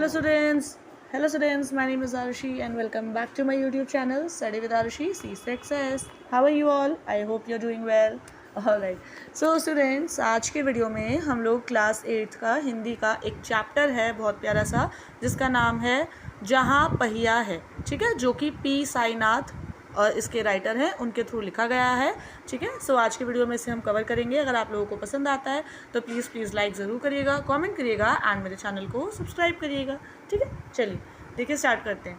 Hello students. Hello students, my name is Arushi and welcome back to my YouTube channel Study with Arushi C6S. How are you all? I hope you're doing well. Alright. So students, आज के video में हम लोग class 8 का हिंदी का एक chapter है बहुत प्यारा सा जिसका नाम है जहाँ पहिया है, ठीक है, जो कि पी साईनाथ और इसके राइटर हैं, उनके थ्रू लिखा गया है, ठीक है। सो आज के वीडियो में इसे हम कवर करेंगे। अगर आप लोगों को पसंद आता है तो प्लीज़ लाइक ज़रूर करिएगा, कमेंट करिएगा एंड मेरे चैनल को सब्सक्राइब करिएगा, ठीक है। चलिए देखिए स्टार्ट करते हैं।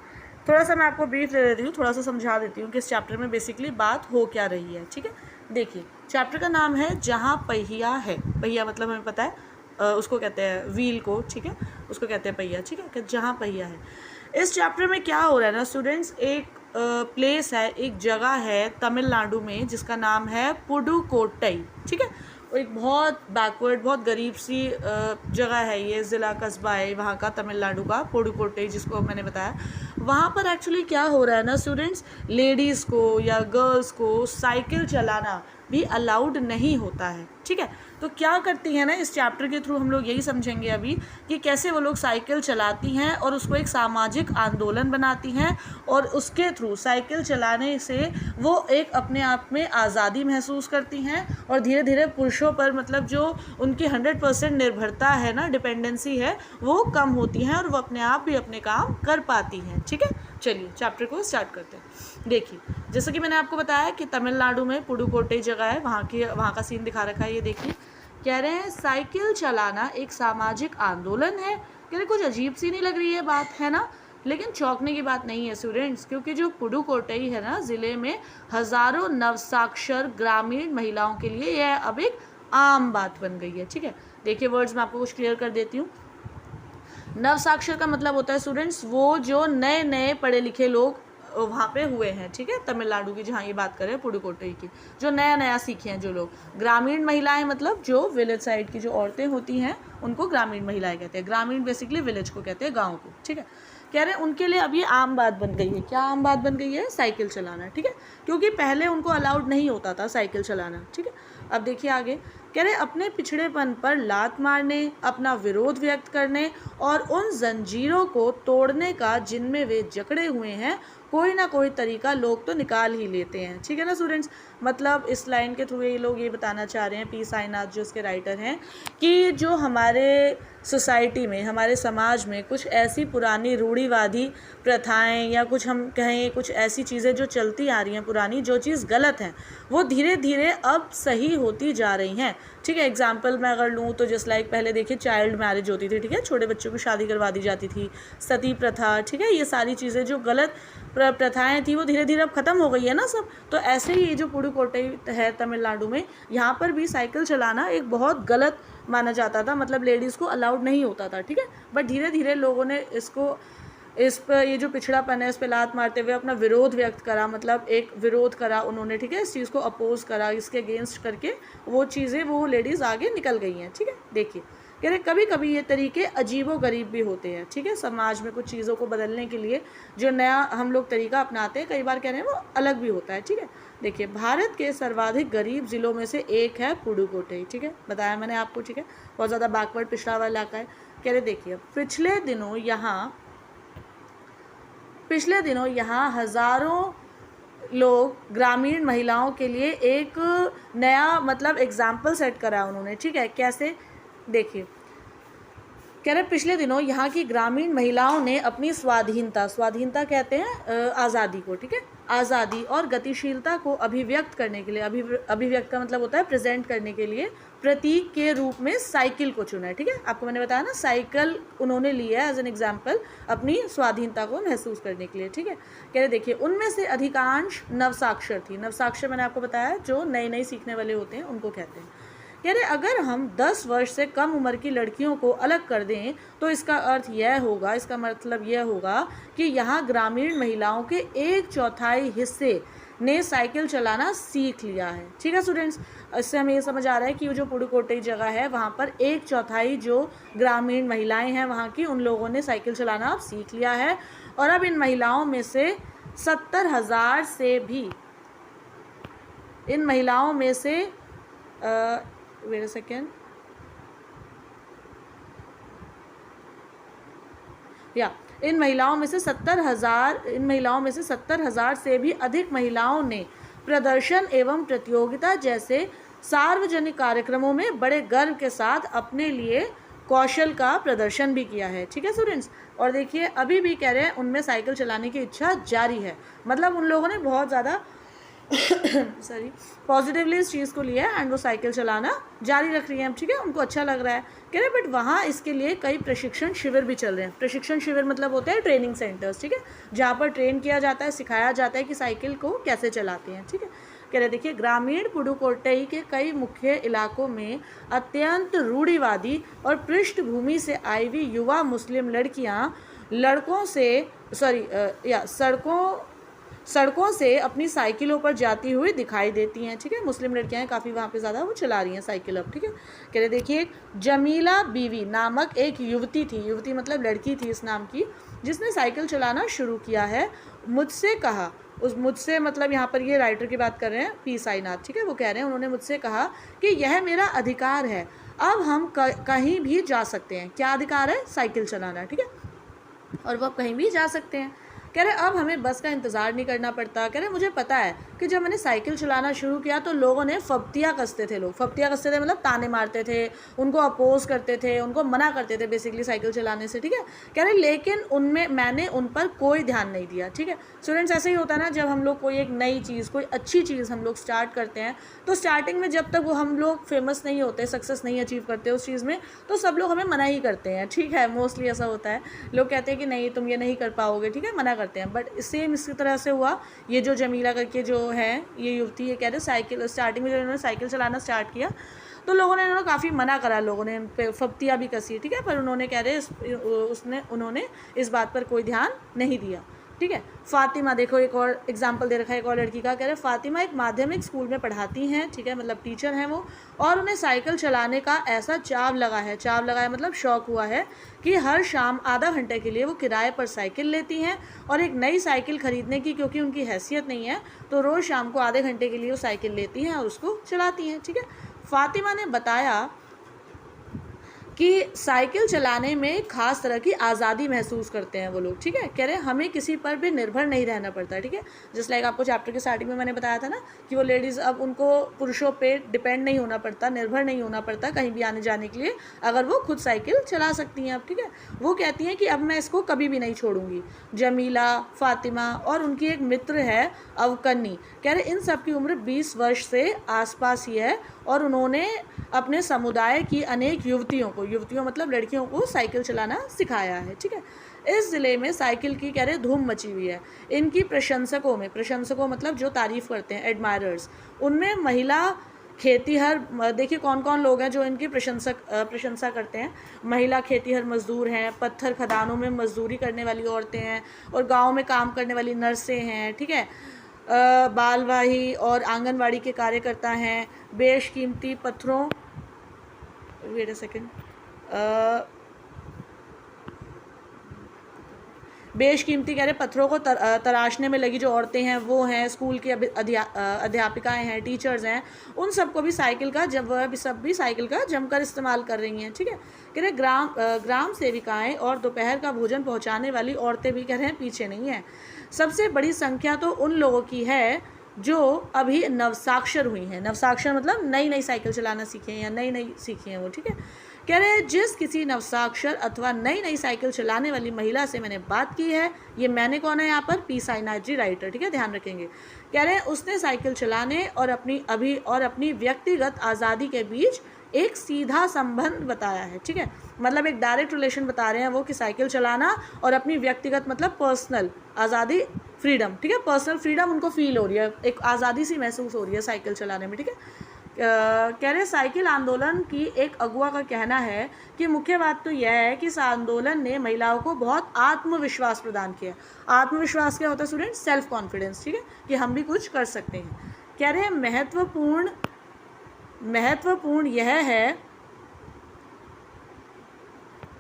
थोड़ा सा मैं आपको ब्रीफ दे देती हूँ, थोड़ा सा समझा देती हूँ कि इस चैप्टर में बेसिकली बात हो क्या रही है, ठीक है। देखिए चैप्टर का नाम है जहाँ पहिया है। पहिया मतलब हमें पता है उसको कहते हैं व्हील को, ठीक है, उसको कहते हैं पहिया, ठीक है, कि जहाँ पहिया है। इस चैप्टर में क्या हो रहा है ना स्टूडेंट्स, एक प्लेस है, एक जगह है तमिलनाडु में जिसका नाम है पुडुकोट्टई, ठीक है। और एक बहुत बैकवर्ड, बहुत गरीब सी जगह है, ये ज़िला कस्बा है वहाँ का, तमिलनाडु का पुडुकोट्टई जिसको मैंने बताया। वहाँ पर एक्चुअली क्या हो रहा है ना स्टूडेंट्स, लेडीज़ को या गर्ल्स को साइकिल चलाना भी अलाउड नहीं होता है, ठीक है। तो क्या करती हैं ना, इस चैप्टर के थ्रू हम लोग यही समझेंगे अभी कि कैसे वो लोग साइकिल चलाती हैं और उसको एक सामाजिक आंदोलन बनाती हैं और उसके थ्रू साइकिल चलाने से वो एक अपने आप में आज़ादी महसूस करती हैं और धीरे धीरे पुरुषों पर मतलब जो उनकी 100% निर्भरता है ना, डिपेंडेंसी है, वो कम होती है और वो अपने आप भी अपने काम कर पाती हैं, ठीक है। चलिए चैप्टर को स्टार्ट करते हैं। देखिए जैसे कि मैंने आपको बताया कि तमिलनाडु में पुडुकोट्टई जगह है, वहाँ का सीन दिखा रखा है। ये देखिए कह रहे हैं साइकिल चलाना एक सामाजिक आंदोलन है। कह रहे कुछ अजीब सी नहीं लग रही है बात, है ना, लेकिन चौंकने की बात नहीं है स्टूडेंट्स, क्योंकि जो पुडुकोट्टई है ना ज़िले में हज़ारों नवसाक्षर ग्रामीण महिलाओं के लिए यह अब एक आम बात बन गई है, ठीक है। देखिए वर्ड्स मैं आपको कुछ क्लियर कर देती हूँ। नवसाक्षर का मतलब होता है स्टूडेंट्स वो जो नए नए पढ़े लिखे लोग वहाँ पे हुए हैं, ठीक है, तमिलनाडु की जहाँ ये बात करें पुडुकोट्टई की, जो नया नया सीखे हैं जो लोग। ग्रामीण महिलाएं मतलब जो विलेज साइड की जो औरतें होती हैं उनको ग्रामीण महिलाएं कहते हैं। ग्रामीण बेसिकली विलेज को कहते हैं, गाँव को, ठीक है। कह रहे हैं उनके लिए अब ये आम बात बन गई है। क्या आम बात बन गई है? साइकिल चलाना, ठीक है, क्योंकि पहले उनको अलाउड नहीं होता था साइकिल चलाना, ठीक है। अब देखिए आगे कह रहे अपने पिछड़ेपन पर लात मारने, अपना विरोध व्यक्त करने और उन जंजीरों को तोड़ने का जिनमें वे जकड़े हुए हैं कोई ना कोई तरीका लोग तो निकाल ही लेते हैं, ठीक है ना स्टूडेंट्स। मतलब इस लाइन के थ्रू ये लोग ये बताना चाह रहे हैं, पी साईनाथ जो इसके राइटर हैं, कि जो हमारे सोसाइटी में, हमारे समाज में कुछ ऐसी पुरानी रूढ़िवादी प्रथाएं या कुछ हम कहें कुछ ऐसी चीज़ें जो चलती आ रही हैं पुरानी, जो चीज़ गलत हैं वो धीरे धीरे अब सही होती जा रही हैं, ठीक है। एग्जाम्पल मैं अगर लूँ तो जस्ट लाइक पहले देखिए चाइल्ड मैरिज होती थी, ठीक है, छोटे बच्चों की शादी करवा दी जाती थी, सती प्रथा, ठीक है, ये सारी चीज़ें जो गलत प्रथाएं थी वो धीरे धीरे अब ख़त्म हो गई है ना सब। तो ऐसे ही ये जो पुडुकोट्टई है तमिलनाडु में, यहाँ पर भी साइकिल चलाना एक बहुत गलत माना जाता था, मतलब लेडीज़ को अलाउड नहीं होता था, ठीक है। बट धीरे धीरे लोगों ने इसको, इस पर ये जो पिछड़ापन है इस पर लात मारते हुए अपना विरोध व्यक्त करा, मतलब एक विरोध करा उन्होंने, ठीक है, इस चीज़ को अपोज करा, इसके अगेंस्ट करके वो चीज़ें, वो लेडीज़ आगे निकल गई हैं, ठीक है। देखिए कह रहे कभी कभी ये तरीके अजीबो गरीब भी होते हैं, ठीक है, समाज में कुछ चीज़ों को बदलने के लिए जो नया हम लोग तरीका अपनाते हैं कई बार कह रहे हैं वो अलग भी होता है, ठीक है। देखिए भारत के सर्वाधिक गरीब ज़िलों में से एक है पुडुकोट्टई, ठीक है, बताया मैंने आपको, ठीक है, बहुत ज़्यादा बैकवर्ड पिछड़ा हुआ इलाका है। कह रहे देखिए पिछले दिनों यहाँ हज़ारों लोग ग्रामीण महिलाओं के लिए एक नया मतलब एग्जाम्पल सेट करा उन्होंने, ठीक है। कैसे? देखिए कह रहे पिछले दिनों यहाँ की ग्रामीण महिलाओं ने अपनी स्वाधीनता कहते हैं आज़ादी को, ठीक है, आज़ादी और गतिशीलता को अभिव्यक्त करने के लिए, अभिव्यक्त का मतलब होता है प्रेजेंट करने के लिए, प्रतीक के रूप में साइकिल को चुना है, ठीक है। आपको मैंने बताया ना साइकिल उन्होंने लिया है एज एन एग्जाम्पल अपनी स्वाधीनता को महसूस करने के लिए, ठीक है। कह रहे देखिए उनमें से अधिकांश नवसाक्षर थी। नवसाक्षर मैंने आपको बताया जो नए नए सीखने वाले होते हैं उनको कहते हैं। कह रहे अगर हम 10 वर्ष से कम उम्र की लड़कियों को अलग कर दें तो इसका अर्थ यह होगा, इसका मतलब यह होगा कि यहाँ ग्रामीण महिलाओं के 1/4 हिस्से ने साइकिल चलाना सीख लिया है, ठीक है स्टूडेंट्स। इससे हमें ये समझ आ रहा है कि वो जो पुडुकोट्टई जगह है वहाँ पर 1/4 जो ग्रामीण महिलाएं हैं वहाँ की, उन लोगों ने साइकिल चलाना अब सीख लिया है। और अब इन महिलाओं में से 70,000 से भी, इन महिलाओं में से वेट अ सेकेंड, या इन महिलाओं में से 70,000 से भी अधिक महिलाओं ने प्रदर्शन एवं प्रतियोगिता जैसे सार्वजनिक कार्यक्रमों में बड़े गर्व के साथ अपने लिए कौशल का प्रदर्शन भी किया है। ठीक है स्टूडेंट्स, और देखिए अभी भी कह रहे हैं उनमें साइकिल चलाने की इच्छा जारी है, मतलब उन लोगों ने बहुत ज़्यादा सॉरी पॉजिटिवली इस चीज़ को लिया है एंड वो साइकिल चलाना जारी रख रही हैं। ठीक है, उनको अच्छा लग रहा है, कह रहे बट वहाँ इसके लिए कई प्रशिक्षण शिविर भी चल रहे हैं। प्रशिक्षण शिविर मतलब होते हैं ट्रेनिंग सेंटर्स, ठीक है, जहाँ पर ट्रेन किया जाता है, सिखाया जाता है कि साइकिल को कैसे चलाते हैं। ठीक है, कह रहे देखिए ग्रामीण पुडुकोट्टई के कई मुख्य इलाकों में अत्यंत रूढ़िवादी और पृष्ठभूमि से आई हुई युवा मुस्लिम लड़कियां सड़कों से अपनी साइकिलों पर जाती हुई दिखाई देती हैं। ठीक है, मुस्लिम लड़कियां काफ़ी वहाँ पे ज़्यादा वो चला रही हैं साइकिल अब। ठीक है, कह रहे देखिए जमीला बीवी नामक एक युवती थी, युवती मतलब लड़की थी इस नाम की, जिसने साइकिल चलाना शुरू किया है। मुझसे मतलब यहाँ पर ये राइटर की बात कर रहे हैं, पी साईनाथ। ठीक है, वो कह रहे हैं उन्होंने मुझसे कहा कि यह मेरा अधिकार है, अब हम कहीं भी जा सकते हैं। क्या अधिकार है? साइकिल चलाना। ठीक है, और वो अब कहीं भी जा सकते हैं। कह रहे अब हमें बस का इंतज़ार नहीं करना पड़ता। कह रहे मुझे पता है कि जब मैंने साइकिल चलाना शुरू किया तो लोगों ने फप्तियाँ कसते थे, मतलब ताने मारते थे, उनको अपोज करते थे, उनको मना करते थे बेसिकली साइकिल चलाने से। ठीक है, कह रहे लेकिन मैंने उन पर कोई ध्यान नहीं दिया। ठीक है स्टूडेंट्स, ऐसे ही होता है ना, जब हम लोग कोई एक नई चीज़, कोई अच्छी चीज़ हम लोग स्टार्ट करते हैं तो स्टार्टिंग में जब तक वो हम लोग फेमस नहीं होते, सक्सेस नहीं अचीव करते उस चीज़ में, तो सब लोग हमें मना ही करते हैं। ठीक है, मोस्टली ऐसा होता है, लोग कहते हैं कि नहीं तुम ये नहीं कर पाओगे। ठीक है, मना करते हैं। बट सेम इसी तरह से हुआ, ये जो जमीला करके जो है ये युवती, ये कह रहे साइकिल स्टार्टिंग में जब इन्होंने साइकिल चलाना स्टार्ट किया तो लोगों ने इन्होंने काफ़ी मना करा, लोगों ने इन पे फप्तियाँ भी कसी। ठीक है, पर उन्होंने कह रहे उन्होंने इस बात पर कोई ध्यान नहीं दिया। ठीक है, फातिमा देखो एक और एग्जाम्पल दे रखा है एक और लड़की का। कह रहे फातिमा एक माध्यमिक स्कूल में पढ़ाती हैं। ठीक है, मतलब टीचर हैं वो, और उन्हें साइकिल चलाने का ऐसा चाव लगा है मतलब शौक़ हुआ है कि हर शाम आधा घंटे के लिए वो किराए पर साइकिल लेती हैं, और एक नई साइकिल ख़रीदने की क्योंकि उनकी हैसियत नहीं है तो रोज़ शाम को आधे घंटे के लिए वो साइकिल लेती हैं और उसको चलाती हैं। ठीक है, फातिमा ने बताया कि साइकिल चलाने में ख़ास तरह की आज़ादी महसूस करते हैं वो लोग। ठीक है, कह रहे हैं हमें किसी पर भी निर्भर नहीं रहना पड़ता। ठीक है, जस्ट लाइक आपको चैप्टर के स्टार्टिंग में मैंने बताया था ना कि वो लेडीज़ अब उनको पुरुषों पे डिपेंड नहीं होना पड़ता, निर्भर नहीं होना पड़ता कहीं भी आने जाने के लिए, अगर वो खुद साइकिल चला सकती हैं अब। ठीक है, वो कहती हैं कि अब मैं इसको कभी भी नहीं छोड़ूंगी। जमीला, फातिमा और उनकी एक मित्र है अवकन्नी, कह रहे इन सब की उम्र 20 वर्ष से आसपास ही है, और उन्होंने अपने समुदाय की अनेक युवतियों मतलब लड़कियों को साइकिल चलाना सिखाया है। ठीक है, इस ज़िले में साइकिल की कह रहे धूम मची हुई है। इनकी प्रशंसकों मतलब जो तारीफ़ करते हैं, एडमायरर्स, उनमें महिला खेतीहर, देखिए कौन कौन लोग हैं जो इनकी प्रशंसा करते हैं। महिला खेतीहर मजदूर हैं, पत्थर खदानों में मजदूरी करने वाली औरतें हैं, और गाँव में काम करने वाली नर्सें हैं। ठीक है, बालवाही और आंगनवाड़ी के कार्यकर्ता हैं, बेशकीमती पत्थरों वेट अ सेकेंड बेशकीमती कह रहे पत्थरों को तराशने में लगी जो औरतें हैं वो हैं, स्कूल की अध्यापिकाएं हैं, टीचर्स हैं, उन सबको भी साइकिल का सब भी साइकिल का जमकर इस्तेमाल कर रही हैं। ठीक है, कह रहे ग्राम सेविकाएं और दोपहर का भोजन पहुंचाने वाली औरतें भी कह रहे हैं पीछे नहीं हैं। सबसे बड़ी संख्या तो उन लोगों की है जो अभी नवसाक्षर हुई हैं। नवसाक्षर मतलब नई साइकिल चलाना सीखे हैं या नई सीखी हैं वो। ठीक है, कह रहे हैं जिस किसी नवसाक्षर अथवा नई साइकिल चलाने वाली महिला से मैंने बात की है, ये मैंने कौन है यहाँ पर, पी साईनाथ जी राइटर। ठीक है, ध्यान रखेंगे। कह रहे हैं उसने साइकिल चलाने और अपनी व्यक्तिगत आज़ादी के बीच एक सीधा संबंध बताया है। ठीक है, मतलब एक डायरेक्ट रिलेशन बता रहे हैं वो कि साइकिल चलाना और अपनी व्यक्तिगत मतलब पर्सनल आज़ादी, फ्रीडम। ठीक है, पर्सनल फ्रीडम उनको फील हो रही है, एक आज़ादी सी महसूस हो रही है साइकिल चलाने में। ठीक है, कह रहे साइकिल आंदोलन की एक अगुआ का कहना है कि मुख्य बात तो यह है कि इस आंदोलन ने महिलाओं को बहुत आत्मविश्वास प्रदान किया। आत्मविश्वास क्या होता है स्टूडेंट? Self confidence. ठीक है, कि हम भी कुछ कर सकते हैं। कह रहे हैं महत्वपूर्ण यह है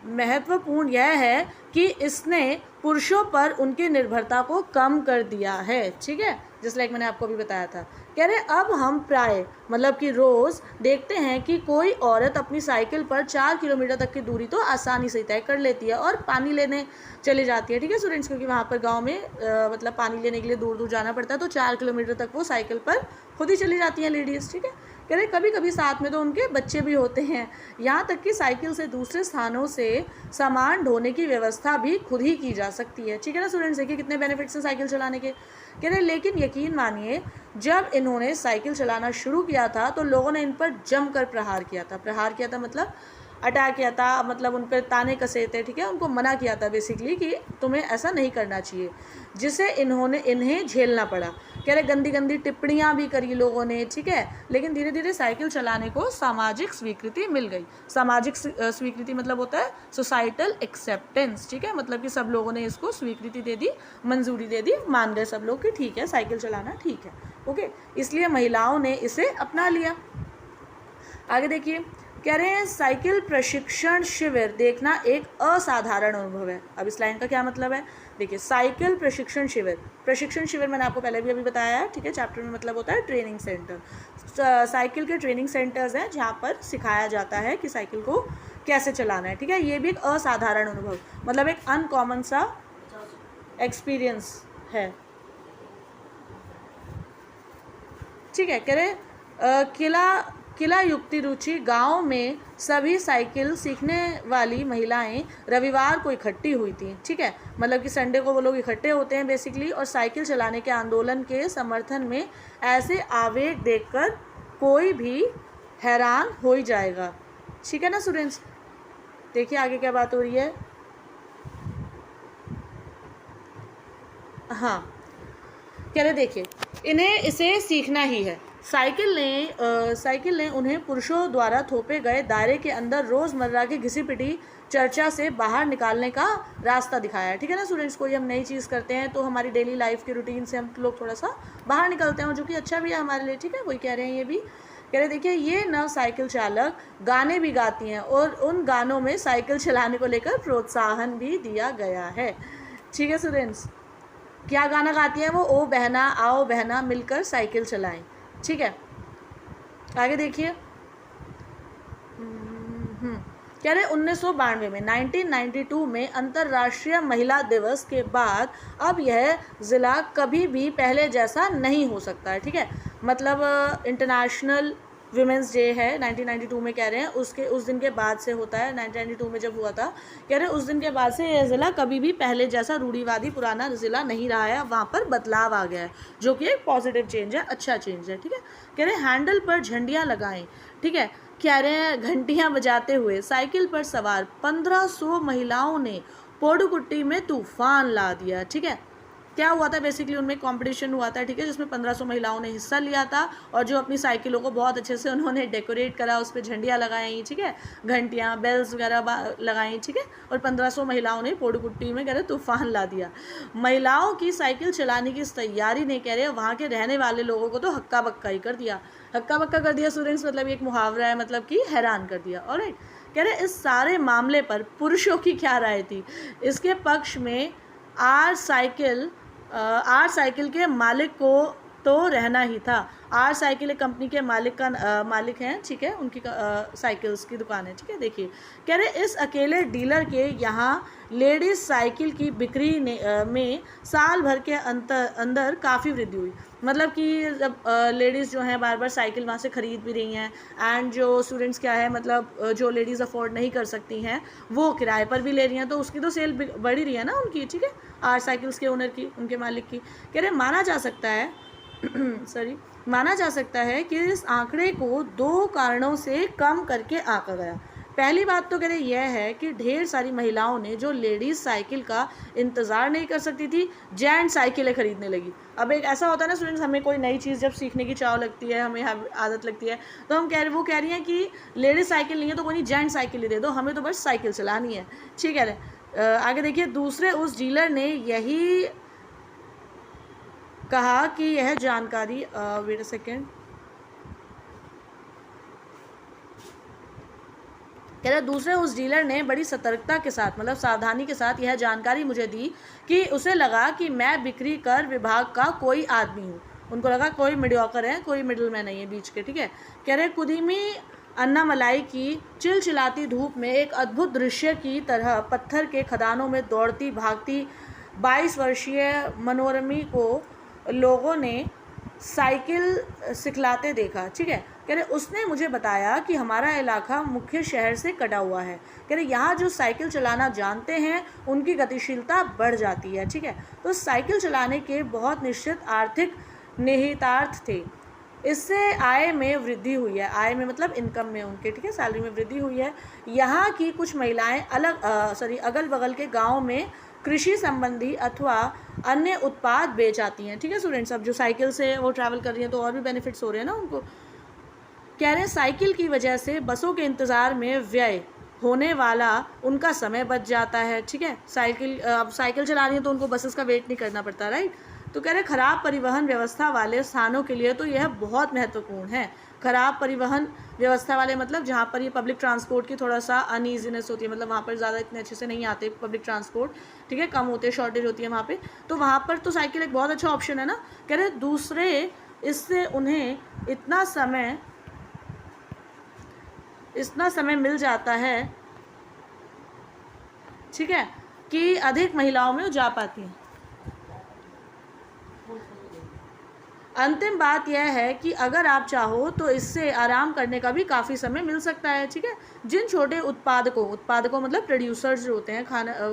महत्वपूर्ण यह है कि इसने पुरुषों पर उनकी निर्भरता को कम कर दिया है। ठीक है, जिस लाइक मैंने आपको भी बताया था। कह रहे अब हम प्राय मतलब कि रोज़ देखते हैं कि कोई औरत अपनी साइकिल पर 4 किलोमीटर तक की दूरी तो आसानी से तय कर लेती है और पानी लेने चली जाती है। ठीक है स्टूडेंट्स, क्योंकि वहाँ पर गांव में मतलब पानी लेने के लिए दूर दूर जाना पड़ता है, तो 4 किलोमीटर तक वो साइकिल पर खुद ही चली जाती हैं लेडीज़। ठीक है, कह रहे कभी कभी साथ में तो उनके बच्चे भी होते हैं। यहाँ तक कि साइकिल से दूसरे स्थानों से सामान ढोने की व्यवस्था भी खुद ही की जा सकती है। ठीक है ना स्टूडेंट्स, देखिए कितने बेनिफिट्स हैं साइकिल चलाने के। कह रहे लेकिन यकीन मानिए जब इन्होंने साइकिल चलाना शुरू किया था तो लोगों ने इन पर जमकर प्रहार किया था। प्रहार किया था मतलब अटैक किया था, मतलब उन पर ताने कसे थे। ठीक है, उनको मना किया था बेसिकली कि तुम्हें ऐसा नहीं करना चाहिए, जिसे इन्हें झेलना पड़ा। कह रहे गंदी गंदी टिप्पणियाँ भी करी लोगों ने। ठीक है, लेकिन धीरे धीरे साइकिल चलाने को सामाजिक स्वीकृति मिल गई। सामाजिक स्वीकृति मतलब होता है सोसाइटल एक्सेप्टेंस। ठीक है, मतलब कि सब लोगों ने इसको स्वीकृति दे दी, मंजूरी दे दी, मान गए सब लोग कि ठीक है साइकिल चलाना ठीक है। ओके, इसलिए महिलाओं ने इसे अपना लिया। आगे देखिए, कह रहे हैं साइकिल प्रशिक्षण शिविर देखना एक असाधारण अनुभव है। अब इस लाइन का क्या मतलब है, देखिए साइकिल प्रशिक्षण शिविर। प्रशिक्षण शिविर मैंने आपको पहले भी अभी बताया है। ठीक है, चैप्टर में मतलब होता है ट्रेनिंग सेंटर। साइकिल के ट्रेनिंग सेंटर्स हैं जहाँ पर सिखाया जाता है कि साइकिल को कैसे चलाना है। ठीक है, ये भी एक असाधारण अनुभव मतलब एक अनकॉमन सा एक्सपीरियंस है। ठीक है, कह रहे किला युक्ति रुचि गांव में सभी साइकिल सीखने वाली महिलाएं रविवार को इकट्ठी हुई थी। ठीक है, मतलब कि संडे को वो लोग इकट्ठे होते हैं बेसिकली, और साइकिल चलाने के आंदोलन के समर्थन में ऐसे आवेग देखकर कोई भी हैरान हो ही जाएगा। ठीक है ना स्टूडेंट्स, देखिए आगे क्या बात हो रही है। हाँ, कह रहे देखिए इन्हें इसे सीखना ही है। साइकिल ने उन्हें पुरुषों द्वारा थोपे गए दायरे के अंदर रोज़मर्रा की घिसी पिटी चर्चा से बाहर निकालने का रास्ता दिखाया है। ठीक है ना स्टूडेंट्स, कोई हम नई चीज़ करते हैं तो हमारी डेली लाइफ के रूटीन से हम लोग थोड़ा सा बाहर निकलते हैं, जो कि अच्छा भी है हमारे लिए। ठीक है, वही कह रहे हैं ये भी। कह रहे देखिए ये नव साइकिल चालक गाने भी गाती हैं और उन गानों में साइकिल चलाने को लेकर प्रोत्साहन भी दिया गया है। ठीक है स्टूडेंट्स, क्या गाना गाती हैं वो, ओ बहना आओ बहना मिलकर साइकिल चलाएं। ठीक है, आगे देखिए। कह रहे 1992 में 1992 में अंतर्राष्ट्रीय महिला दिवस के बाद अब यह ज़िला कभी भी पहले जैसा नहीं हो सकता है। ठीक है, मतलब इंटरनेशनल विमेंस डे है 1992 में, कह रहे हैं उस दिन के बाद से होता है। 1992 में जब हुआ था, कह रहे उस दिन के बाद से यह ज़िला कभी भी पहले जैसा रूढ़िवादी पुराना ज़िला नहीं रहा है, वहाँ पर बदलाव आ गया है, जो कि एक पॉजिटिव चेंज है, अच्छा चेंज है। ठीक है, कह रहे हैंडल पर झंडियाँ लगाएं। ठीक है, कह रहे हैं घंटियाँ बजाते हुए साइकिल पर सवार 1500 महिलाओं ने पोडुकुट्टी में तूफान ला दिया। ठीक है, क्या हुआ था बेसिकली उनमें कंपटीशन हुआ था। ठीक है, जिसमें 1500 महिलाओं ने हिस्सा लिया था और जो अपनी साइकिलों को बहुत अच्छे से उन्होंने डेकोरेट करा, उस पर झंडियाँ लगाई। ठीक है, घंटियाँ बेल्स वगैरह लगाई। ठीक है, और 1500 महिलाओं ने पोडुकुट्टी में कह रहे तूफान ला दिया। महिलाओं की साइकिल चलाने की इस तैयारी ने कह रहे वहाँ के रहने वाले लोगों को तो हक्का बक्का ही कर दिया। हक्का बक्का कर दिया स्टूडेंट्स, मतलब एक मुहावरा है, मतलब कि हैरान कर दिया। ऑलराइट, कह रहे इस सारे मामले पर पुरुषों की क्या राय थी। इसके पक्ष में आर साइकिल के मालिक को तो रहना ही था। आर साइकिल एक कंपनी के मालिक हैं। ठीक है, उनकी साइकिल्स की दुकान है। ठीक है, देखिए कह रहे इस अकेले डीलर के यहाँ लेडीज साइकिल की बिक्री में साल भर के अंदर काफ़ी वृद्धि हुई। मतलब कि जब लेडीज़ जो हैं बार बार साइकिल वहाँ से ख़रीद भी रही हैं, एंड जो स्टूडेंट्स क्या है मतलब जो लेडीज़ अफोर्ड नहीं कर सकती हैं वो किराए पर भी ले रही हैं, तो उसकी तो सेल बढ़ ही रही है ना उनकी। ठीक है, आर साइकिल्स के ओनर की, उनके मालिक की। कह रहे माना जा सकता है कि इस आंकड़े को 2 कारणों से कम करके आंका गया। पहली बात तो कह रहे यह है कि ढेर सारी महिलाओं ने जो लेडीज़ साइकिल का इंतज़ार नहीं कर सकती थी, जेंट साइकिलें खरीदने लगी। अब एक ऐसा होता है ना स्टूडेंट्स, हमें कोई नई चीज़ जब सीखने की चाव लगती है, हमें आदत लगती है, तो हम वो कह रही हैं कि लेडीज़ साइकिल नहीं है तो कोई नहीं, जेंट साइकिल ही दे दो, हमें तो बस साइकिल चलानी है। ठीक है, आगे देखिए। दूसरे उस डीलर ने यही कहा कि यह जानकारी वेट अ सेकेंड, कह रहे दूसरे उस डीलर ने बड़ी सतर्कता के साथ मतलब सावधानी के साथ यह जानकारी मुझे दी कि उसे लगा कि मैं बिक्री कर विभाग का कोई आदमी हूँ। उनको लगा कोई मीडियोकर है, कोई मिडलमैन नहीं है बीच के, ठीक है। कह रहे कुदीमी अन्नामलाई की चिलचिलाती धूप में एक अद्भुत दृश्य की तरह पत्थर के खदानों में दौड़ती भागती 22 वर्षीय मनोरमी को लोगों ने साइकिल सिखलाते देखा, ठीक है। कह रहे उसने मुझे बताया कि हमारा इलाका मुख्य शहर से कटा हुआ है। कह रहे यहाँ जो साइकिल चलाना जानते हैं उनकी गतिशीलता बढ़ जाती है, ठीक है। तो साइकिल चलाने के बहुत निश्चित आर्थिक निहितार्थ थे। इससे आय में वृद्धि हुई है, आय में मतलब इनकम में उनके, ठीक है, सैलरी में वृद्धि हुई है। यहाँ की कुछ महिलाएं अगल बगल के गाँव में कृषि संबंधी अथवा अन्य उत्पाद बेच आती हैं, ठीक है स्टूडेंट्स। अब जो साइकिल से वो ट्रैवल कर रही हैं तो और भी बेनिफिट्स हो रहे हैं ना उनको। कह रहे हैं साइकिल की वजह से बसों के इंतज़ार में व्यय होने वाला उनका समय बच जाता है, ठीक है। अब साइकिल चला रही है तो उनको बसेस का वेट नहीं करना पड़ता, राइट। तो कह रहे ख़राब परिवहन व्यवस्था वाले स्थानों के लिए तो यह बहुत महत्वपूर्ण है। ख़राब परिवहन व्यवस्था वाले मतलब जहाँ पर ये पब्लिक ट्रांसपोर्ट की थोड़ा सा अनईजीनेस होती है, मतलब वहाँ पर ज़्यादा इतने अच्छे से नहीं आते पब्लिक ट्रांसपोर्ट, ठीक है, कम होते, शॉर्टेज होती है वहाँ पे, तो वहाँ पर तो साइकिल एक बहुत अच्छा ऑप्शन है ना। कह रहे दूसरे इससे उन्हें इतना समय मिल जाता है, ठीक है, कि अधिक महिलाओं में जा पाती हैं। अंतिम बात यह है कि अगर आप चाहो तो इससे आराम करने का भी काफ़ी समय मिल सकता है, ठीक है। जिन छोटे उत्पादकों मतलब प्रोड्यूसर्स जो होते हैं,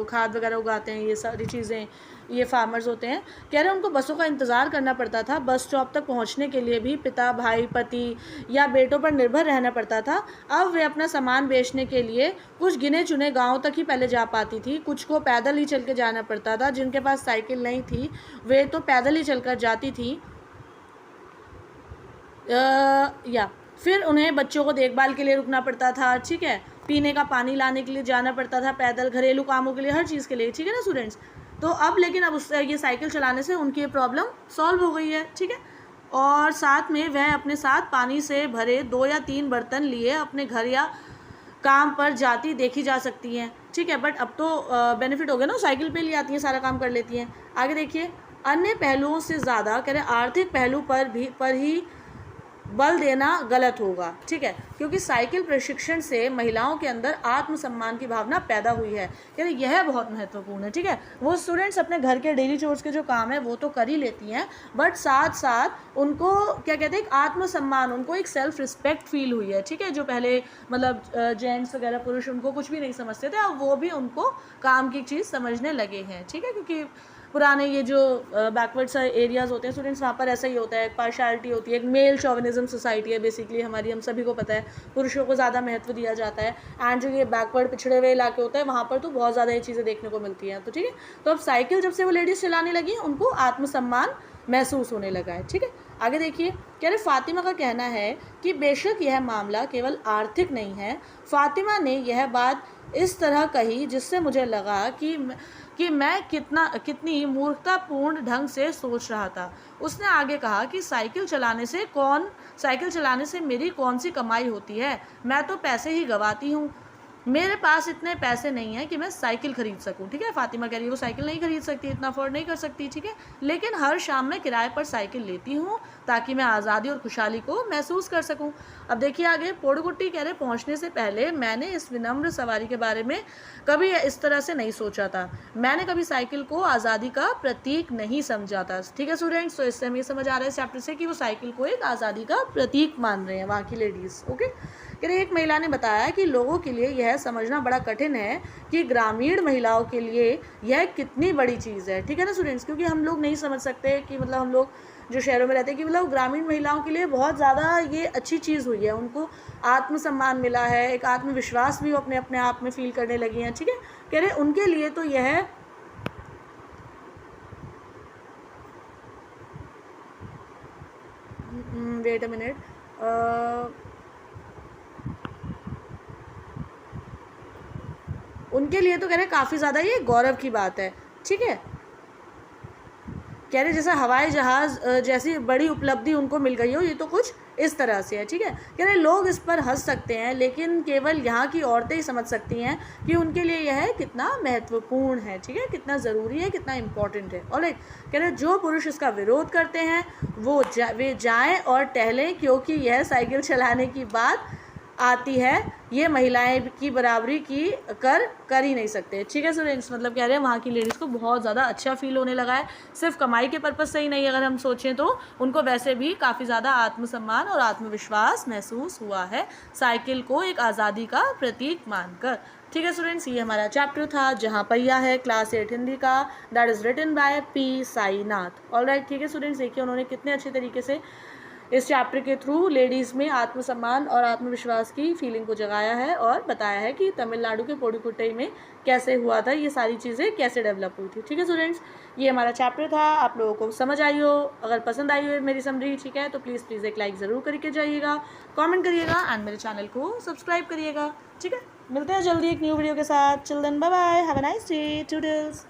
खाद वगैरह उगाते हैं, ये सारी चीज़ें, ये फार्मर्स होते हैं, कह रहे हैं उनको बसों का इंतज़ार करना पड़ता था। बस स्टॉप तक पहुंचने के लिए भी पिता, भाई, पति या बेटों पर निर्भर रहना पड़ता था। अब वे अपना सामान बेचने के लिए कुछ गिने चुने गाँव तक ही पहले जा पाती थी, कुछ को पैदल ही चल के जाना पड़ता था। जिनके पास साइकिल नहीं थी वे तो पैदल ही चलकर जाती थी, या फिर उन्हें बच्चों को देखभाल के लिए रुकना पड़ता था, ठीक है, पीने का पानी लाने के लिए जाना पड़ता था पैदल, घरेलू कामों के लिए, हर चीज़ के लिए, ठीक है ना स्टूडेंट्स। तो अब लेकिन अब उससे ये साइकिल चलाने से उनकी ये प्रॉब्लम सॉल्व हो गई है, ठीक है। और साथ में वह अपने साथ पानी से भरे 2 या 3 बर्तन लिए अपने घर या काम पर जाती देखी जा सकती हैं, ठीक है। बट अब तो बेनिफिट हो गया ना, साइकिल पे ले आती हैं, सारा काम कर लेती हैं। आगे देखिए, अन्य पहलुओं से ज़्यादा कह रहे आर्थिक पहलू पर ही बल देना गलत होगा, ठीक है, क्योंकि साइकिल प्रशिक्षण से महिलाओं के अंदर आत्मसम्मान की भावना पैदा हुई है। यानी यह बहुत महत्वपूर्ण है, ठीक है। वो स्टूडेंट्स अपने घर के डेली चोर्स के जो काम है वो तो कर ही लेती हैं, बट साथ साथ उनको क्या कहते हैं, एक आत्मसम्मान, उनको एक सेल्फ रिस्पेक्ट फील हुई है, ठीक है। जो पहले मतलब जेंट्स वगैरह पुरुष उनको कुछ भी नहीं समझते थे, अब वो भी उनको काम की चीज़ समझने लगे हैं, ठीक है। क्योंकि पुराने ये जो बैकवर्ड एरियाज़ होते हैं स्टूडेंट्स, वहाँ पर ऐसा ही होता है, पार्शियलिटी होती है, एक मेल शॉविनिज्म सोसाइटी है बेसिकली हमारी, हम सभी को पता है, पुरुषों को ज़्यादा महत्व दिया जाता है। एंड जो ये बैकवर्ड पिछड़े हुए इलाके होते हैं वहाँ पर तो बहुत ज़्यादा ये चीज़ें देखने को मिलती हैं। तो ठीक है, तो अब साइकिल जब से वो लेडीज़ चलाने लगी उनको आत्मसम्मान महसूस होने लगा है, ठीक है। आगे देखिए, कह रहे फातिमा का कहना है कि बेशक यह मामला केवल आर्थिक नहीं है। फातिमा ने यह बात इस तरह कही जिससे मुझे लगा कि मैं कितनी मूर्खतापूर्ण ढंग से सोच रहा था। उसने आगे कहा कि साइकिल चलाने से मेरी कौन सी कमाई होती है, मैं तो पैसे ही गंवाती हूँ। मेरे पास इतने पैसे नहीं हैं कि मैं साइकिल खरीद सकूं, ठीक है। फातिमा कह रही है वो साइकिल नहीं खरीद सकती, इतना अफोर्ड नहीं कर सकती, ठीक है, लेकिन हर शाम मैं किराए पर साइकिल लेती हूँ ताकि मैं आज़ादी और खुशहाली को महसूस कर सकूं। अब देखिए आगे, पोड़गुट्टी कह रहे पहुँचने से पहले मैंने इस विनम्र सवारी के बारे में कभी इस तरह से नहीं सोचा था। मैंने कभी साइकिल को आज़ादी का प्रतीक नहीं समझा था, ठीक है स्टूडेंट्स। तो इससे हमें समझ आ रहा है इस चैप्टर से कि वो साइकिल को एक आज़ादी का प्रतीक मान रहे हैं वहाँ की लेडीज़, ओके। एक महिला ने बताया कि लोगों के लिए यह समझना बड़ा कठिन है कि ग्रामीण महिलाओं के लिए यह कितनी बड़ी चीज़ है, ठीक है ना स्टूडेंट्स, क्योंकि हम लोग नहीं समझ सकते कि मतलब हम लोग जो शहरों में रहते हैं कि मतलब ग्रामीण महिलाओं के लिए बहुत ज़्यादा ये अच्छी चीज़ हुई है, उनको आत्मसम्मान मिला है, एक आत्मविश्वास भी वो अपने आप में फील करने लगी हैं, ठीक है। कह रहे उनके लिए तो यह वेट अ मिनट, उनके लिए तो कह रहे काफ़ी ज़्यादा ये गौरव की बात है, ठीक है। कह रहे जैसा हवाई जहाज़ जैसी बड़ी उपलब्धि उनको मिल गई हो, ये तो कुछ इस तरह से है, ठीक है। कह रहे लोग इस पर हंस सकते हैं, लेकिन केवल यहाँ की औरतें ही समझ सकती हैं कि उनके लिए यह कितना महत्वपूर्ण है, ठीक है, कितना ज़रूरी है, कितना इम्पोर्टेंट है। ऑलराइट, कह रहे जो पुरुष इसका विरोध करते हैं वे जाएं और टहलें, क्योंकि यह साइकिल चलाने की बात आती है, ये महिलाएं की बराबरी की कर ही नहीं सकते, ठीक है स्टूडेंट्स। मतलब कह रहे हैं वहाँ की लेडीज़ को बहुत ज़्यादा अच्छा फील होने लगा है, सिर्फ कमाई के पर्पज़ से ही नहीं, अगर हम सोचें तो उनको वैसे भी काफ़ी ज़्यादा आत्मसम्मान और आत्मविश्वास महसूस हुआ है साइकिल को एक आज़ादी का प्रतीक मानकर, ठीक है स्टूडेंट्स। ये हमारा चैप्टर था जहाँ पहिया है, क्लास 8 हिंदी का, that is written by P Sainath. Alright, ठीक है स्टूडेंट्स, देखिए उन्होंने कितने अच्छे तरीके से इस चैप्टर के थ्रू लेडीज़ में आत्मसम्मान और आत्मविश्वास की फीलिंग को जगाया है और बताया है कि तमिलनाडु के पोडिकुट्टई में कैसे हुआ था, ये सारी चीज़ें कैसे डेवलप हुई थी, ठीक है स्टूडेंट्स। ये हमारा चैप्टर था, आप लोगों को समझ आई हो, अगर पसंद आई हो मेरी समरी, ठीक है, तो प्लीज़ एक लाइक ज़रूर करके जाइएगा, कमेंट करिएगा एंड मेरे चैनल को सब्सक्राइब करिएगा, ठीक है। मिलते हैं जल्दी एक न्यू वीडियो के साथ। Chill then, bye bye, have a nice day, toodles.